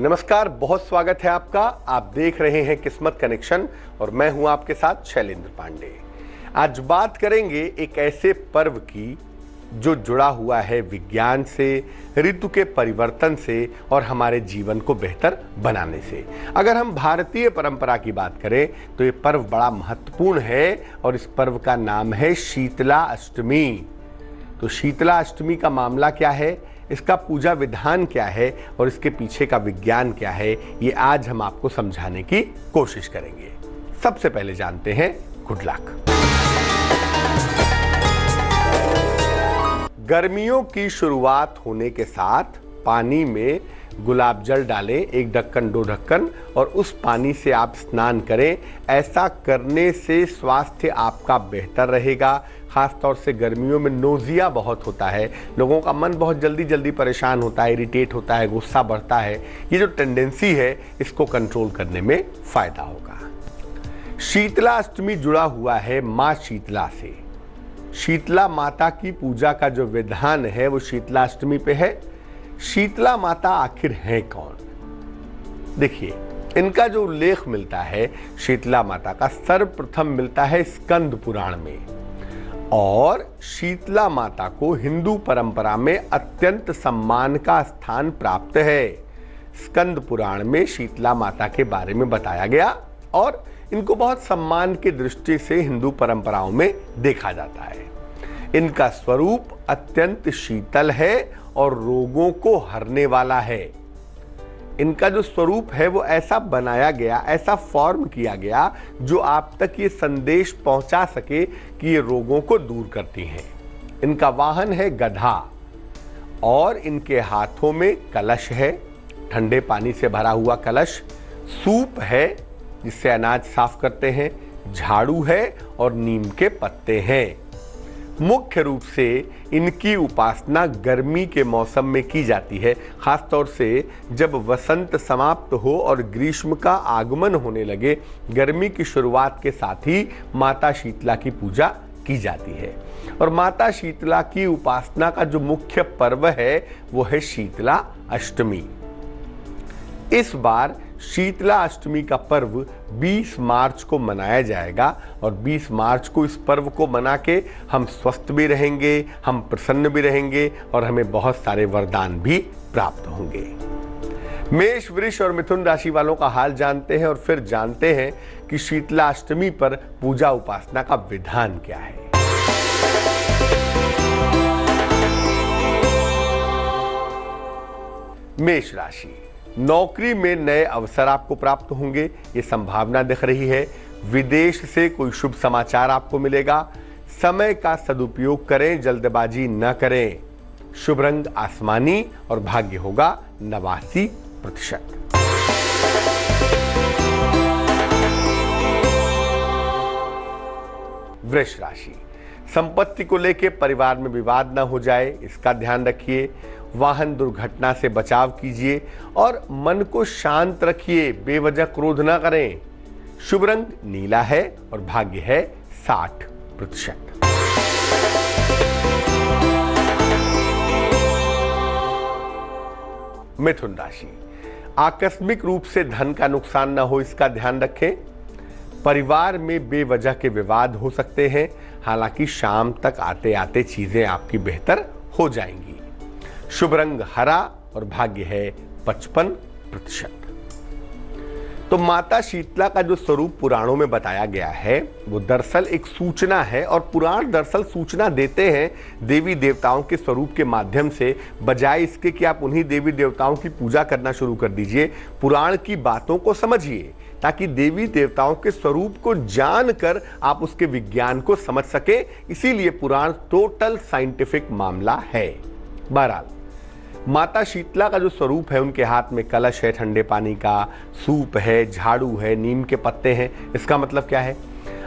नमस्कार, बहुत स्वागत है आपका। आप देख रहे हैं किस्मत कनेक्शन और मैं हूं आपके साथ शैलेंद्र पांडे। आज बात करेंगे एक ऐसे पर्व की जो जुड़ा हुआ है विज्ञान से, ऋतु के परिवर्तन से और हमारे जीवन को बेहतर बनाने से। अगर हम भारतीय परंपरा की बात करें तो ये पर्व बड़ा महत्वपूर्ण है और इस पर्व का नाम है शीतला अष्टमी। तो शीतला अष्टमी का मामला क्या है, इसका पूजा विधान क्या है और इसके पीछे का विज्ञान क्या है, ये आज हम आपको समझाने की कोशिश करेंगे। सबसे पहले जानते हैं गुड लक। गर्मियों की शुरुआत होने के साथ पानी में गुलाब जल डालें, 1 ढक्कन 2 ढक्कन, और उस पानी से आप स्नान करें। ऐसा करने से स्वास्थ्य आपका बेहतर रहेगा। खास तौर से गर्मियों में नोजिया बहुत होता है, लोगों का मन बहुत जल्दी जल्दी परेशान होता है, इरिटेट होता है, गुस्सा बढ़ता है। ये जो टेंडेंसी है इसको कंट्रोल करने में फायदा होगा। शीतला अष्टमी जुड़ा हुआ है माँ शीतला से। शीतला माता की पूजा का जो विधान है वो शीतला अष्टमी पे है। शीतला माता आखिर है कौन? देखिए, इनका जो उल्लेख मिलता है शीतला माता का सर्वप्रथम मिलता है स्कंद पुराण में, और शीतला माता को हिंदू परंपरा में अत्यंत सम्मान का स्थान प्राप्त है। स्कंद पुराण में शीतला माता के बारे में बताया गया और इनको बहुत सम्मान की दृष्टि से हिंदू परंपराओं में देखा जाता है। इनका स्वरूप अत्यंत शीतल है और रोगों को हरने वाला है। इनका जो स्वरूप है वो ऐसा बनाया गया, ऐसा फॉर्म किया गया जो आप तक ये संदेश पहुंचा सके कि ये रोगों को दूर करती हैं। इनका वाहन है गधा और इनके हाथों में कलश है, ठंडे पानी से भरा हुआ कलश, सूप है जिससे अनाज साफ करते हैं, झाड़ू है और नीम के पत्ते हैं। मुख्य रूप से इनकी उपासना गर्मी के मौसम में की जाती है, खास तौर से जब वसंत समाप्त हो और ग्रीष्म का आगमन होने लगे। गर्मी की शुरुआत के साथ ही माता शीतला की पूजा की जाती है। और माता शीतला की उपासना का जो मुख्य पर्व है वो है शीतला अष्टमी। इस बार शीतला अष्टमी का पर्व 20 मार्च को मनाया जाएगा और 20 मार्च को इस पर्व को मना के हम स्वस्थ भी रहेंगे, हम प्रसन्न भी रहेंगे और हमें बहुत सारे वरदान भी प्राप्त होंगे। मेष, वृष और मिथुन राशि वालों का हाल जानते हैं और फिर जानते हैं कि शीतला अष्टमी पर पूजा उपासना का विधान क्या है। मेष राशि, नौकरी में नए अवसर आपको प्राप्त होंगे, ये संभावना दिख रही है। विदेश से कोई शुभ समाचार आपको मिलेगा। समय का सदुपयोग करें, जल्दबाजी न करें। शुभ रंग आसमानी और भाग्य होगा 89%। वृष राशि, संपत्ति को लेकर परिवार में विवाद न हो जाए, इसका ध्यान रखिए। वाहन दुर्घटना से बचाव कीजिए और मन को शांत रखिए, बेवजह क्रोध न करें। शुभ रंग नीला है और भाग्य है 60%। मिथुन राशि, आकस्मिक रूप से धन का नुकसान न हो, इसका ध्यान रखें। परिवार में बेवजह के विवाद हो सकते हैं, हालांकि शाम तक आते आते चीजें आपकी बेहतर हो जाएंगी। शुभ रंग हरा और भाग्य है 55%। तो माता शीतला का जो स्वरूप पुराणों में बताया गया है वो दरअसल एक सूचना है, और पुराण दरअसल सूचना देते हैं देवी देवताओं के स्वरूप के माध्यम से, बजाय इसके कि आप उन्हीं देवी देवताओं की पूजा करना शुरू कर दीजिए। पुराण की बातों को समझिए ताकि देवी देवताओं के स्वरूप को जानकर आप उसके विज्ञान को समझ सके। इसीलिए पुराण टोटल साइंटिफिक मामला है। बहरहाल, माता शीतला का जो स्वरूप है, उनके हाथ में कलश है ठंडे पानी का, सूप है, झाड़ू है, नीम के पत्ते हैं। इसका मतलब क्या है?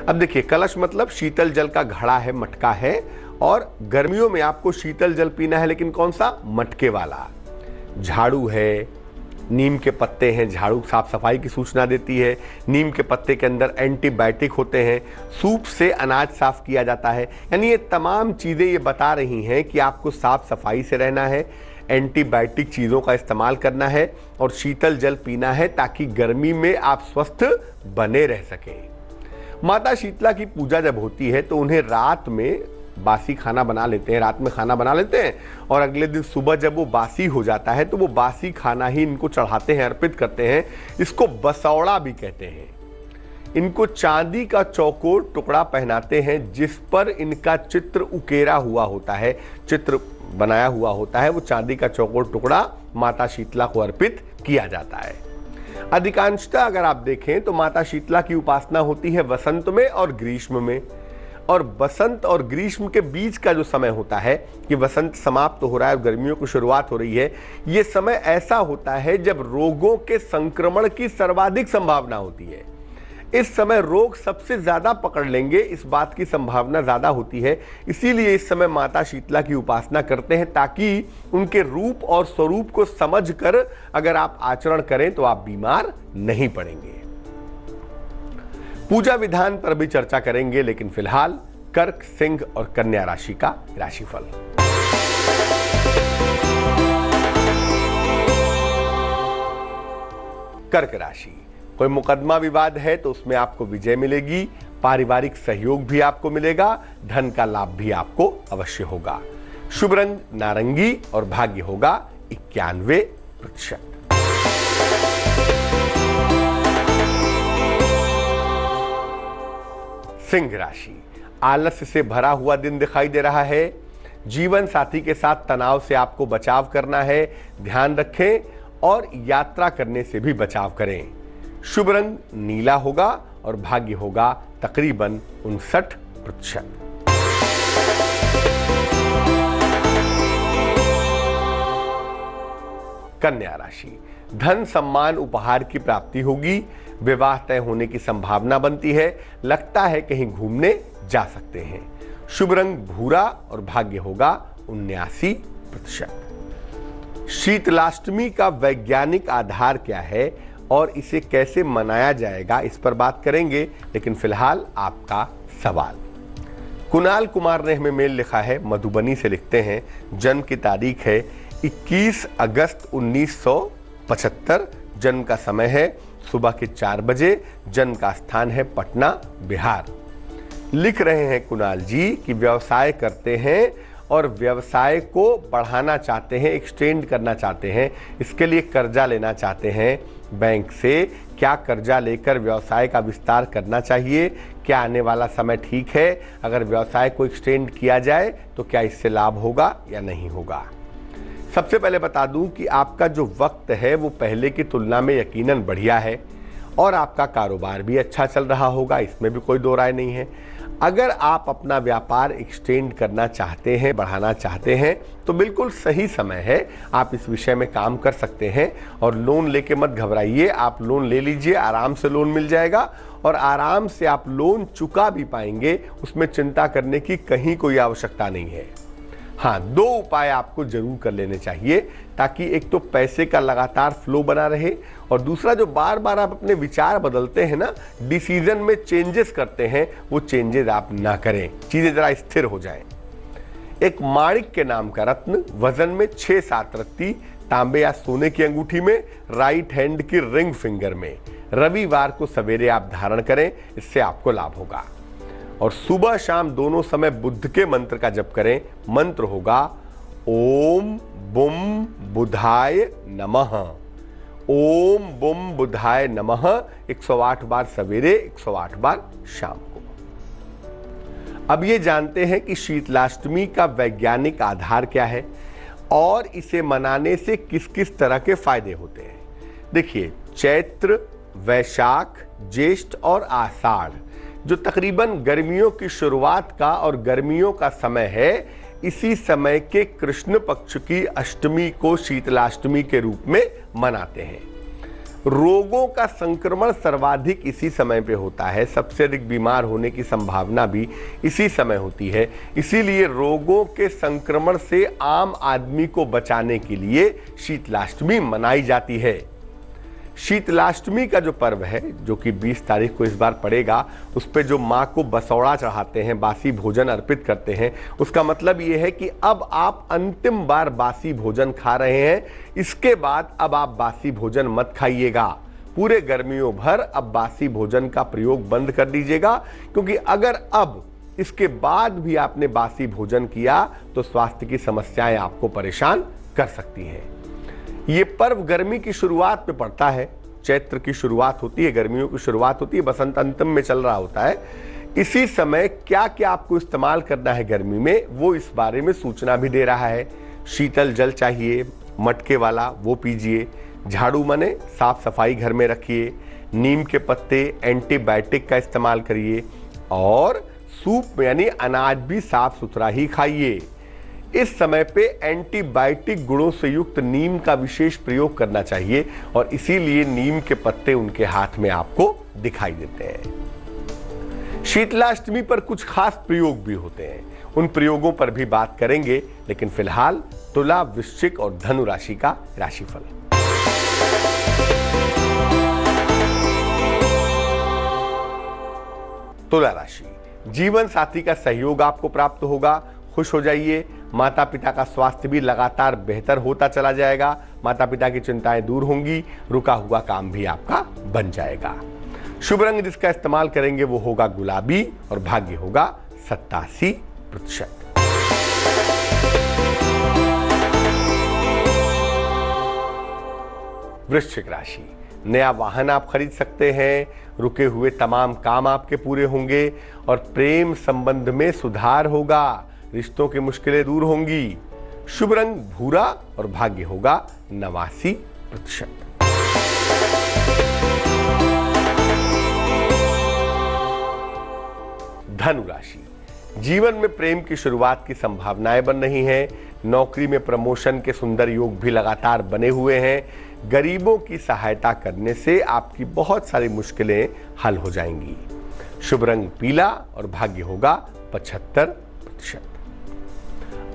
अब देखिए, कलश मतलब शीतल जल का घड़ा है, मटका है, और गर्मियों में आपको शीतल जल पीना है, लेकिन कौन सा? मटके वाला। झाड़ू है, नीम के पत्ते हैं, झाड़ू साफ सफाई की सूचना देती है। नीम के पत्ते के अंदर एंटीबायोटिक होते हैं। सूप से अनाज साफ किया जाता है। यानी ये तमाम चीज़ें ये बता रही हैं कि आपको साफ सफाई से रहना है। एंटीबायोटिक चीज़ों का इस्तेमाल करना है और शीतल जल पीना है ताकि गर्मी में आप स्वस्थ बने रह सकें। माता शीतला की पूजा जब होती है तो उन्हें रात में बासी खाना बना लेते हैं, रात में खाना बना लेते हैं और अगले दिन सुबह जब वो बासी हो जाता है तो वो बासी खाना ही इनको चढ़ाते हैं, अर्पित करते हैं। इसको बसौड़ा भी कहते हैं। इनको चांदी का चौकोर टुकड़ा पहनाते हैं जिस पर इनका चित्र उकेरा हुआ होता है, चित्र बनाया हुआ होता है। वो चांदी का चौकोर टुकड़ा माता शीतला को अर्पित किया जाता है। अधिकांशतः अगर आप देखें तो माता शीतला की उपासना होती है वसंत में और ग्रीष्म में। और बसंत और ग्रीष्म के बीच का जो समय होता है कि वसंत समाप्त हो रहा है और गर्मियों की शुरुआत हो रही है, ये समय ऐसा होता है जब रोगों के संक्रमण की सर्वाधिक संभावना होती है। इस समय रोग सबसे ज्यादा पकड़ लेंगे, इस बात की संभावना ज्यादा होती है। इसीलिए इस समय माता शीतला की उपासना करते हैं ताकि उनके रूप और स्वरूप को समझकर अगर आप आचरण करें तो आप बीमार नहीं पड़ेंगे। पूजा विधान पर भी चर्चा करेंगे, लेकिन फिलहाल कर्क, सिंह और कन्या राशि का राशिफल। कर्क राशि, कोई मुकदमा विवाद है तो उसमें आपको विजय मिलेगी, पारिवारिक सहयोग भी आपको मिलेगा, धन का लाभ भी आपको अवश्य होगा। शुभ रंग नारंगी और भाग्य होगा 91%। सिंह राशि, आलस्य से भरा हुआ दिन दिखाई दे रहा है। जीवन साथी के साथ तनाव से आपको बचाव करना है, ध्यान रखें और यात्रा करने से भी बचाव करें। शुभ रंग नीला होगा और भाग्य होगा तकरीबन 59%। कन्या राशि, धन सम्मान उपहार की प्राप्ति होगी, विवाह तय होने की संभावना बनती है, लगता है कहीं घूमने जा सकते हैं। शुभ रंग भूरा और भाग्य होगा 79%। शीतलाष्टमी का वैज्ञानिक आधार क्या है और इसे कैसे मनाया जाएगा, इस पर बात करेंगे, लेकिन फिलहाल आपका सवाल। कुणाल कुमार ने हमें मेल लिखा है, मधुबनी से लिखते हैं, जन्म की तारीख है 21 अगस्त 1975, जन्म का समय है सुबह के 4 बजे, जन्म का स्थान है पटना, बिहार। लिख रहे हैं कुणाल जी कि व्यवसाय करते हैं और व्यवसाय को बढ़ाना चाहते हैं, एक्सटेंड करना चाहते हैं, इसके लिए कर्जा लेना चाहते हैं बैंक से। क्या कर्जा लेकर व्यवसाय का विस्तार करना चाहिए? क्या आने वाला समय ठीक है? अगर व्यवसाय को एक्सटेंड किया जाए तो क्या इससे लाभ होगा या नहीं होगा? सबसे पहले बता दूं कि आपका जो वक्त है वो पहले की तुलना में यकीनन बढ़िया है और आपका कारोबार भी अच्छा चल रहा होगा, इसमें भी कोई दो राय नहीं है। अगर आप अपना व्यापार एक्सटेंड करना चाहते हैं, बढ़ाना चाहते हैं, तो बिल्कुल सही समय है, आप इस विषय में काम कर सकते हैं। और लोन लेके मत घबराइए, आप लोन ले लीजिए, आराम से लोन मिल जाएगा और आराम से आप लोन चुका भी पाएंगे, उसमें चिंता करने की कहीं कोई आवश्यकता नहीं है। हाँ, 2 उपाय आपको जरूर कर लेने चाहिए ताकि एक तो पैसे का लगातार फ्लो बना रहे और दूसरा जो बार बार आप अपने विचार बदलते हैं ना, डिसीजन में चेंजेस करते हैं, वो चेंजेस आप ना करें, चीजें जरा स्थिर हो जाएं। एक माणिक के नाम का रत्न वजन में 6-7 रत्ती तांबे या सोने की अंगूठी में, राइट हैंड की रिंग फिंगर में, रविवार को सवेरे आप धारण करें, इससे आपको लाभ होगा। और सुबह शाम दोनों समय बुद्ध के मंत्र का जप करें। मंत्र होगा ओम बुम बुधाय नमः, ओम बुम बुधाय नमः, 108 बार सवेरे, 108 बार शाम को। अब ये जानते हैं कि शीतलाष्टमी का वैज्ञानिक आधार क्या है और इसे मनाने से किस किस तरह के फायदे होते हैं। देखिए, चैत्र, वैशाख, ज्येष्ठ और आषाढ़ जो तकरीबन गर्मियों की शुरुआत का और गर्मियों का समय है, इसी समय के कृष्ण पक्ष की अष्टमी को शीतलाष्टमी के रूप में मनाते हैं। रोगों का संक्रमण सर्वाधिक इसी समय पे होता है, सबसे अधिक बीमार होने की संभावना भी इसी समय होती है। इसीलिए रोगों के संक्रमण से आम आदमी को बचाने के लिए शीतलाष्टमी मनाई जाती है। शीतलाष्टमी का जो पर्व है, जो कि 20 तारीख को इस बार पड़ेगा, उस पे जो माँ को बसौड़ा चढ़ाते हैं, बासी भोजन अर्पित करते हैं, उसका मतलब ये है कि अब आप अंतिम बार बासी भोजन खा रहे हैं। इसके बाद अब आप बासी भोजन मत खाइएगा। पूरे गर्मियों भर अब बासी भोजन का प्रयोग बंद कर दीजिएगा, क्योंकि अगर अब इसके बाद भी आपने बासी भोजन किया तो स्वास्थ्य की समस्याएं आपको परेशान कर सकती हैं। ये पर्व गर्मी की शुरुआत में पड़ता है, चैत्र की शुरुआत होती है, गर्मियों की शुरुआत होती है, बसंत अंतिम में चल रहा होता है। इसी समय क्या क्या आपको इस्तेमाल करना है गर्मी में, वो इस बारे में सूचना भी दे रहा है। शीतल जल चाहिए, मटके वाला, वो पीजिए। झाड़ू माने साफ सफाई घर में रखिए। नीम के पत्ते, एंटीबायोटिक का इस्तेमाल करिए। और सूप यानी अनाज भी साफ सुथरा ही खाइए। इस समय पे एंटीबायोटिक गुणों से युक्त नीम का विशेष प्रयोग करना चाहिए, और इसीलिए नीम के पत्ते उनके हाथ में आपको दिखाई देते हैं। शीतलाष्टमी पर कुछ खास प्रयोग भी होते हैं, उन प्रयोगों पर भी बात करेंगे। लेकिन फिलहाल तुला, वृश्चिक और धनु राशि का राशिफल। तुला राशि, जीवन साथी का सहयोग आपको प्राप्त होगा, खुश हो जाइए। माता पिता का स्वास्थ्य भी लगातार बेहतर होता चला जाएगा। माता पिता की चिंताएं दूर होंगी, रुका हुआ काम भी आपका बन जाएगा। शुभ रंग जिसका इस्तेमाल करेंगे वो होगा गुलाबी, और भाग्य होगा 87%। वृश्चिक राशि, नया वाहन आप खरीद सकते हैं। रुके हुए तमाम काम आपके पूरे होंगे, और प्रेम संबंध में सुधार होगा। रिश्तों की मुश्किलें दूर होंगी। शुभ रंग भूरा, और भाग्य होगा 89%। धनु राशि, जीवन में प्रेम की शुरुआत की संभावनाएं बन रही हैं। नौकरी में प्रमोशन के सुंदर योग भी लगातार बने हुए हैं। गरीबों की सहायता करने से आपकी बहुत सारी मुश्किलें हल हो जाएंगी। शुभ रंग पीला, और भाग्य होगा 75%।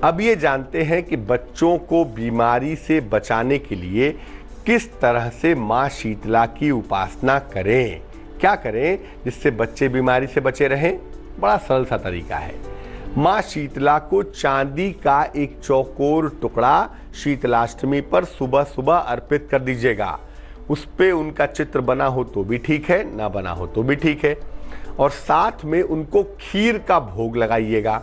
अब ये जानते हैं कि बच्चों को बीमारी से बचाने के लिए किस तरह से मां शीतला की उपासना करें, क्या करें जिससे बच्चे बीमारी से बचे रहें। बड़ा सरल सा तरीका है। मां शीतला को चांदी का एक चौकोर टुकड़ा शीतलाष्टमी पर सुबह सुबह अर्पित कर दीजिएगा। उस पे उनका चित्र बना हो तो भी ठीक है, ना बना हो तो भी ठीक है। और साथ में उनको खीर का भोग लगाइएगा।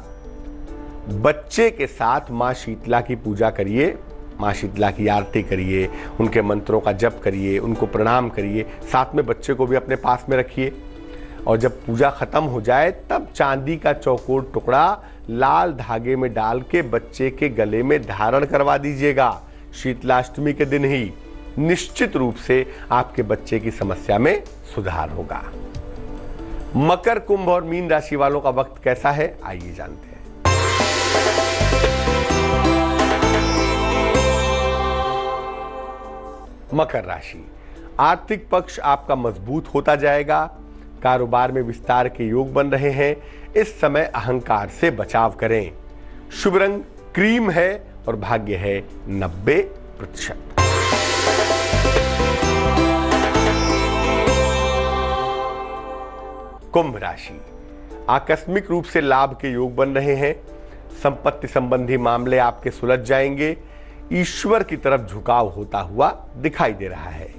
बच्चे के साथ मां शीतला की पूजा करिए, मां शीतला की आरती करिए, उनके मंत्रों का जप करिए, उनको प्रणाम करिए। साथ में बच्चे को भी अपने पास में रखिए। और जब पूजा खत्म हो जाए तब चांदी का चौकोर टुकड़ा लाल धागे में डाल के बच्चे के गले में धारण करवा दीजिएगा। शीतलाष्टमी के दिन ही निश्चित रूप से आपके बच्चे की समस्या में सुधार होगा। मकर, कुंभ और मीन राशि वालों का वक्त कैसा है, आइए जानते हैं। मकर राशि, आर्थिक पक्ष आपका मजबूत होता जाएगा। कारोबार में विस्तार के योग बन रहे हैं। इस समय अहंकार से बचाव करें। शुभ रंग क्रीम है, और भाग्य है 90%। कुंभ राशि, आकस्मिक रूप से लाभ के योग बन रहे हैं। संपत्ति संबंधी मामले आपके सुलझ जाएंगे। ईश्वर की तरफ झुकाव होता हुआ दिखाई दे रहा है।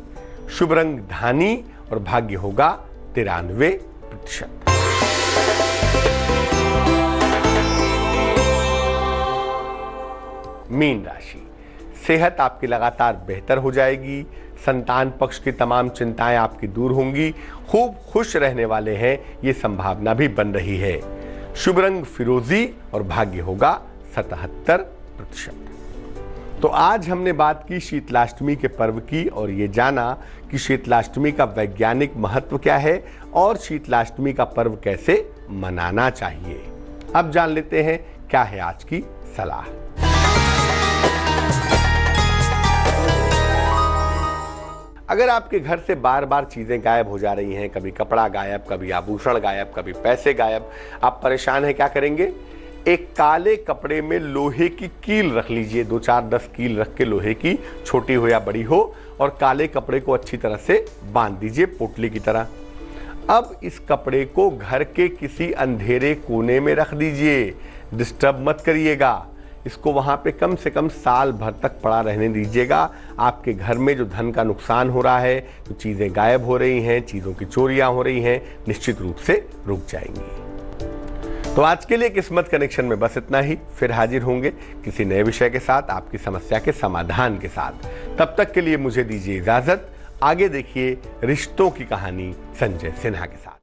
शुभ रंग धानी, और भाग्य होगा 93%। मीन राशि, सेहत आपकी लगातार बेहतर हो जाएगी। संतान पक्ष की तमाम चिंताएं आपकी दूर होंगी। खूब खुश रहने वाले हैं, ये संभावना भी बन रही है। शुभ रंग फिरोजी, और भाग्य होगा 77%। तो आज हमने बात की शीतलाष्टमी के पर्व की, और ये जाना कि शीतलाष्टमी का वैज्ञानिक महत्व क्या है और शीतलाष्टमी का पर्व कैसे मनाना चाहिए। अब जान लेते हैं क्या है आज की सलाह। अगर आपके घर से बार बार चीजें गायब हो जा रही हैं, कभी कपड़ा गायब, कभी आभूषण गायब, कभी पैसे गायब, आप परेशान हैं, क्या करेंगे? एक काले कपड़े में लोहे की कील रख लीजिए, 2-4-10 कील रख के लोहे की, छोटी हो या बड़ी हो, और काले कपड़े को अच्छी तरह से बांध दीजिए पोटली की तरह। अब इस कपड़े को घर के किसी अंधेरे कोने में रख दीजिए, डिस्टर्ब मत करिएगा। इसको वहाँ पे कम से कम साल भर तक पड़ा रहने दीजिएगा। आपके घर में जो धन का नुकसान हो रहा है, जो चीज़ें गायब हो रही हैं, चीज़ों की चोरियां हो रही हैं, निश्चित रूप से रुक जाएंगी। तो आज के लिए किस्मत कनेक्शन में बस इतना ही। फिर हाजिर होंगे किसी नए विषय के साथ, आपकी समस्या के समाधान के साथ। तब तक के लिए मुझे दीजिए इजाजत। आगे देखिए रिश्तों की कहानी संजय सिन्हा के साथ।